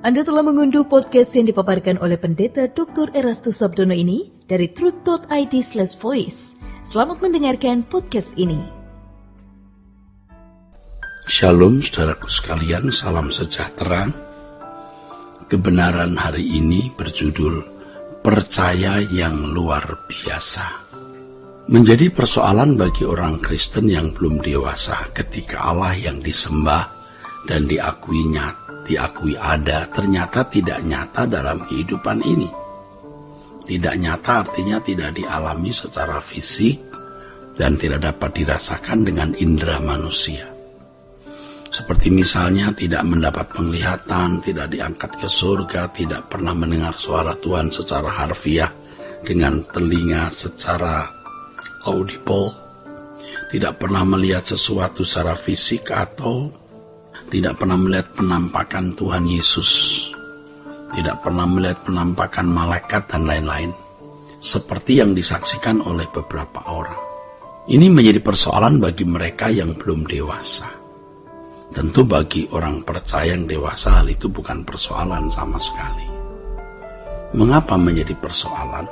Anda telah mengunduh podcast yang dipaparkan oleh Pendeta Dr. Erastus Sabdono ini dari truth.id/voice. Selamat mendengarkan podcast ini. Shalom saudaraku sekalian, salam sejahtera. Kebenaran hari ini berjudul Percaya yang Luar Biasa. Menjadi persoalan bagi orang Kristen yang belum dewasa ketika Allah yang disembah dan diakui ada ternyata tidak nyata dalam kehidupan ini. Tidak nyata artinya tidak dialami secara fisik dan tidak dapat dirasakan dengan indera manusia. Seperti misalnya tidak mendapat penglihatan, tidak diangkat ke surga, tidak pernah mendengar suara Tuhan secara harfiah dengan telinga secara audible, tidak pernah melihat sesuatu secara fisik atau tidak pernah melihat penampakan Tuhan Yesus, tidak pernah melihat penampakan malaikat dan lain-lain, seperti yang disaksikan oleh beberapa orang. Ini menjadi persoalan bagi mereka yang belum dewasa. Tentu bagi orang percaya yang dewasa hal itu bukan persoalan sama sekali. Mengapa menjadi persoalan?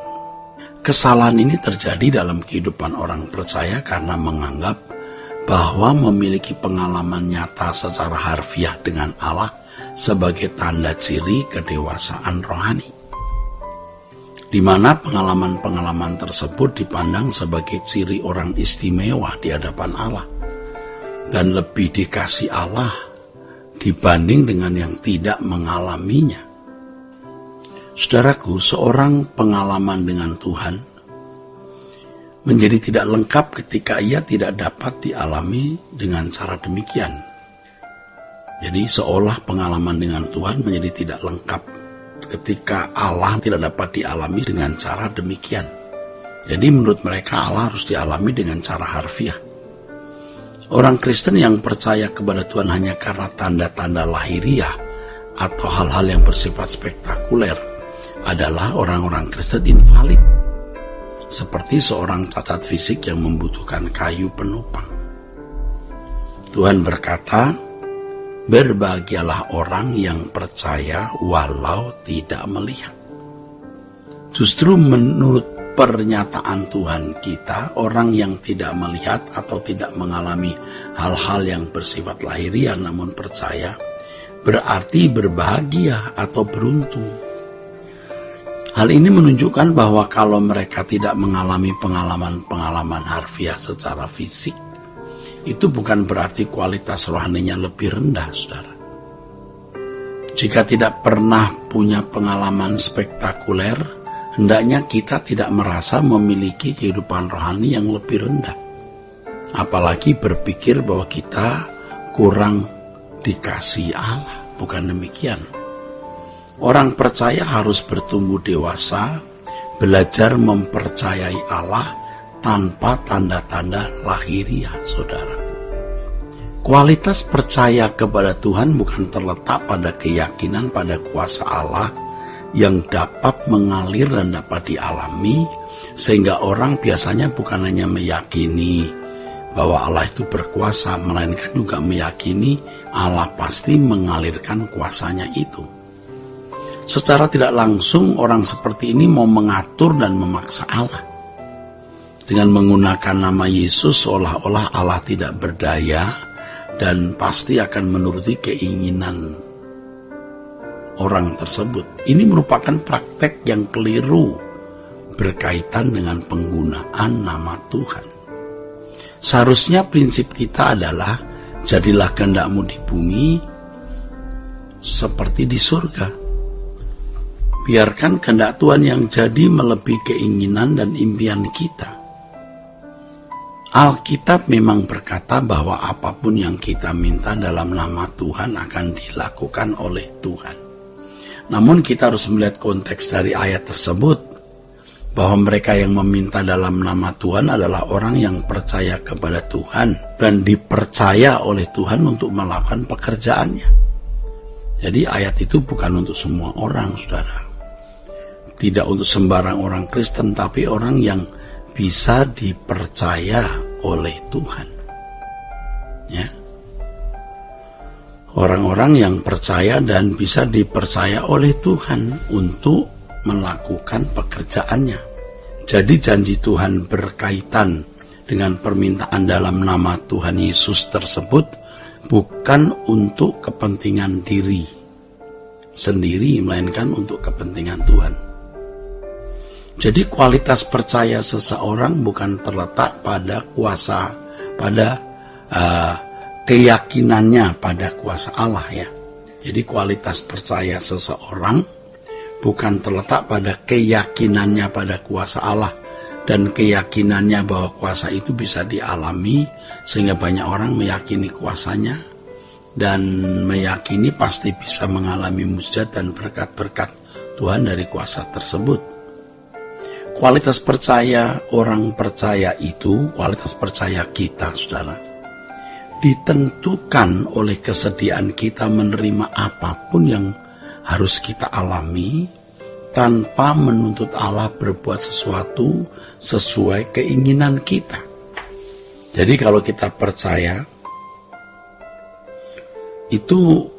Kesalahan ini terjadi dalam kehidupan orang percaya karena menganggap bahwa memiliki pengalaman nyata secara harfiah dengan Allah sebagai tanda ciri kedewasaan rohani, di mana pengalaman-pengalaman tersebut dipandang sebagai ciri orang istimewa di hadapan Allah dan lebih dikasih Allah dibanding dengan yang tidak mengalaminya. Saudaraku, seorang pengalaman dengan Tuhan menjadi tidak lengkap ketika ia tidak dapat dialami dengan cara demikian. Jadi seolah pengalaman dengan Tuhan menjadi tidak lengkap ketika Allah tidak dapat dialami dengan cara demikian. Jadi menurut mereka Allah harus dialami dengan cara harfiah. Orang Kristen yang percaya kepada Tuhan hanya karena tanda-tanda lahiriah atau hal-hal yang bersifat spektakuler adalah orang-orang Kristen invalid. Seperti seorang cacat fisik yang membutuhkan kayu penopang. Tuhan berkata, berbahagialah orang yang percaya walau tidak melihat. Justru menurut pernyataan Tuhan kita, orang yang tidak melihat atau tidak mengalami hal-hal yang bersifat lahiriah namun percaya, berarti berbahagia atau beruntung. Hal ini menunjukkan bahwa kalau mereka tidak mengalami pengalaman-pengalaman harfiah secara fisik, itu bukan berarti kualitas rohaninya lebih rendah, saudara. Jika tidak pernah punya pengalaman spektakuler, hendaknya kita tidak merasa memiliki kehidupan rohani yang lebih rendah. Apalagi berpikir bahwa kita kurang dikasihi Allah, bukan demikian. Orang percaya harus bertumbuh dewasa, belajar mempercayai Allah tanpa tanda-tanda lahiriah, saudara. Kualitas percaya kepada Tuhan bukan terletak pada keyakinan pada kuasa Allah yang dapat mengalir dan dapat dialami, sehingga orang biasanya bukan hanya meyakini bahwa Allah itu berkuasa, melainkan juga meyakini Allah pasti mengalirkan kuasanya itu. Secara tidak langsung orang seperti ini mau mengatur dan memaksa Allah. Dengan menggunakan nama Yesus seolah-olah Allah tidak berdaya dan pasti akan menuruti keinginan orang tersebut. Ini merupakan praktek yang keliru berkaitan dengan penggunaan nama Tuhan. Seharusnya prinsip kita adalah jadilah kehendakmu di bumi seperti di surga. Biarkan kehendak Tuhan yang jadi melebihi keinginan dan impian kita. Alkitab memang berkata bahwa apapun yang kita minta dalam nama Tuhan akan dilakukan oleh Tuhan. Namun kita harus melihat konteks dari ayat tersebut, bahwa mereka yang meminta dalam nama Tuhan adalah orang yang percaya kepada Tuhan dan dipercaya oleh Tuhan untuk melakukan pekerjaannya. Jadi ayat itu bukan untuk semua orang, saudara. Tidak untuk sembarang orang Kristen, tapi orang yang bisa dipercaya oleh Tuhan. Ya. orang-orang yang percaya dan bisa dipercaya oleh Tuhan untuk melakukan pekerjaannya. Jadi janji Tuhan berkaitan dengan permintaan dalam nama Tuhan Yesus tersebut bukan untuk kepentingan diri sendiri, melainkan untuk kepentingan Tuhan. Jadi kualitas percaya seseorang bukan terletak pada keyakinannya pada kuasa Allah ya. Jadi kualitas percaya seseorang bukan terletak pada keyakinannya pada kuasa Allah dan keyakinannya bahwa kuasa itu bisa dialami, sehingga banyak orang meyakini kuasanya dan meyakini pasti bisa mengalami mujizat dan berkat-berkat Tuhan dari kuasa tersebut. Kualitas percaya orang percaya itu, kualitas percaya kita, saudara, ditentukan oleh kesediaan kita menerima apapun yang harus kita alami tanpa menuntut Allah berbuat sesuatu sesuai keinginan kita. Jadi kalau kita percaya, itu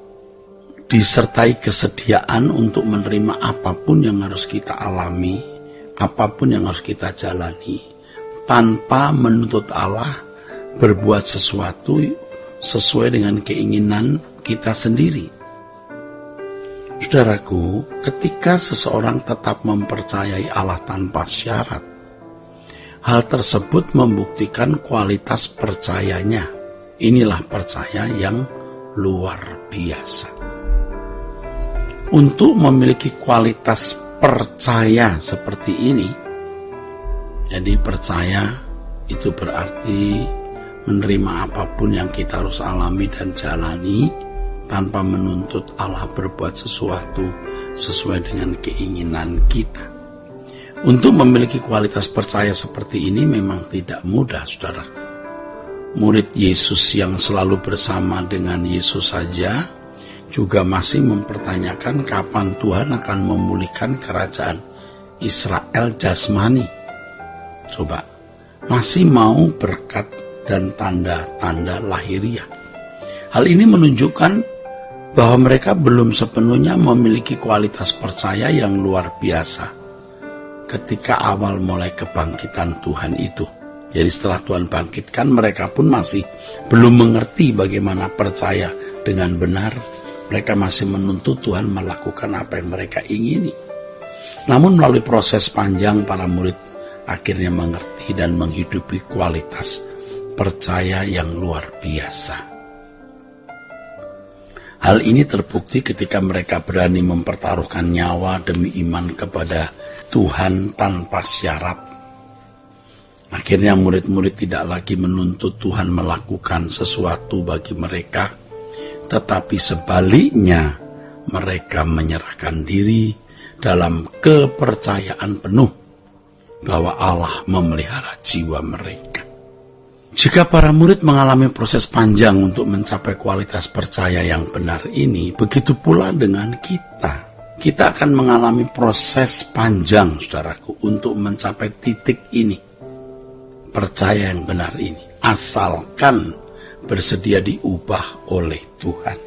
disertai kesediaan untuk menerima apapun yang harus kita alami, apapun yang harus kita jalani, tanpa menuntut Allah berbuat sesuatu sesuai dengan keinginan kita sendiri. Saudaraku, ketika seseorang tetap mempercayai Allah tanpa syarat, hal tersebut membuktikan kualitas percayanya. Inilah percaya yang luar biasa. Untuk memiliki kualitas percaya seperti ini, jadi percaya itu berarti menerima apapun yang kita harus alami dan jalani tanpa menuntut Allah berbuat sesuatu sesuai dengan keinginan kita. Untuk memiliki kualitas percaya seperti ini memang tidak mudah, saudara. Murid Yesus yang selalu bersama dengan Yesus saja juga masih mempertanyakan kapan Tuhan akan memulihkan kerajaan Israel jasmani. Coba, masih mau berkat dan tanda-tanda lahiriah. Hal ini menunjukkan bahwa mereka belum sepenuhnya memiliki kualitas percaya yang luar biasa ketika awal mulai kebangkitan Tuhan itu. Jadi setelah Tuhan bangkitkan, mereka pun masih belum mengerti bagaimana percaya dengan benar. Mereka masih menuntut Tuhan melakukan apa yang mereka ingini. Namun melalui proses panjang, para murid akhirnya mengerti dan menghidupi kualitas percaya yang luar biasa. Hal ini terbukti ketika mereka berani mempertaruhkan nyawa demi iman kepada Tuhan tanpa syarat. Akhirnya murid-murid tidak lagi menuntut Tuhan melakukan sesuatu bagi mereka, tetapi sebaliknya mereka menyerahkan diri dalam kepercayaan penuh bahwa Allah memelihara jiwa mereka. Jika para murid mengalami proses panjang untuk mencapai kualitas percaya yang benar ini, begitu pula dengan kita. Kita akan mengalami proses panjang, saudaraku, untuk mencapai titik ini. Percaya yang benar ini, asalkan bersedia diubah oleh Tuhan.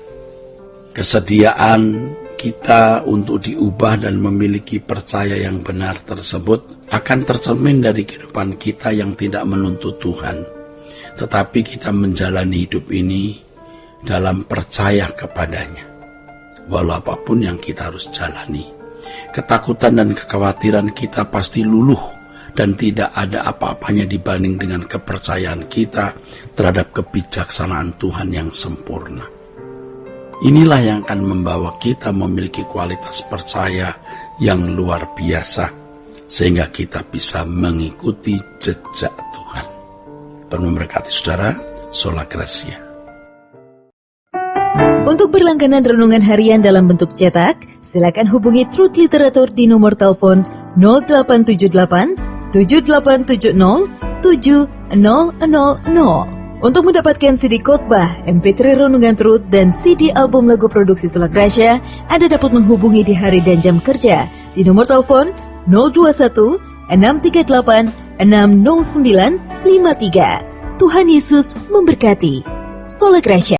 Kesediaan kita untuk diubah dan memiliki percaya yang benar tersebut akan tercermin dari kehidupan kita yang tidak menuntut Tuhan, tetapi kita menjalani hidup ini dalam percaya kepadanya, walau apapun yang kita harus jalani. Ketakutan dan kekhawatiran kita pasti luluh dan tidak ada apa-apanya dibanding dengan kepercayaan kita terhadap kebijaksanaan Tuhan yang sempurna. Inilah yang akan membawa kita memiliki kualitas percaya yang luar biasa, sehingga kita bisa mengikuti jejak Tuhan. Memberkati saudara, Sola Gracia. Untuk berlangganan renungan harian dalam bentuk cetak, silakan hubungi Truth Literatur di nomor telepon 0878 7870 7000. Untuk mendapatkan CD khotbah, MP3 renungan Truth, dan CD album lagu produksi Sola Gracia, Anda dapat menghubungi di hari dan jam kerja di nomor telepon 021 638 60953. Tuhan Yesus memberkati. Sola Gracia.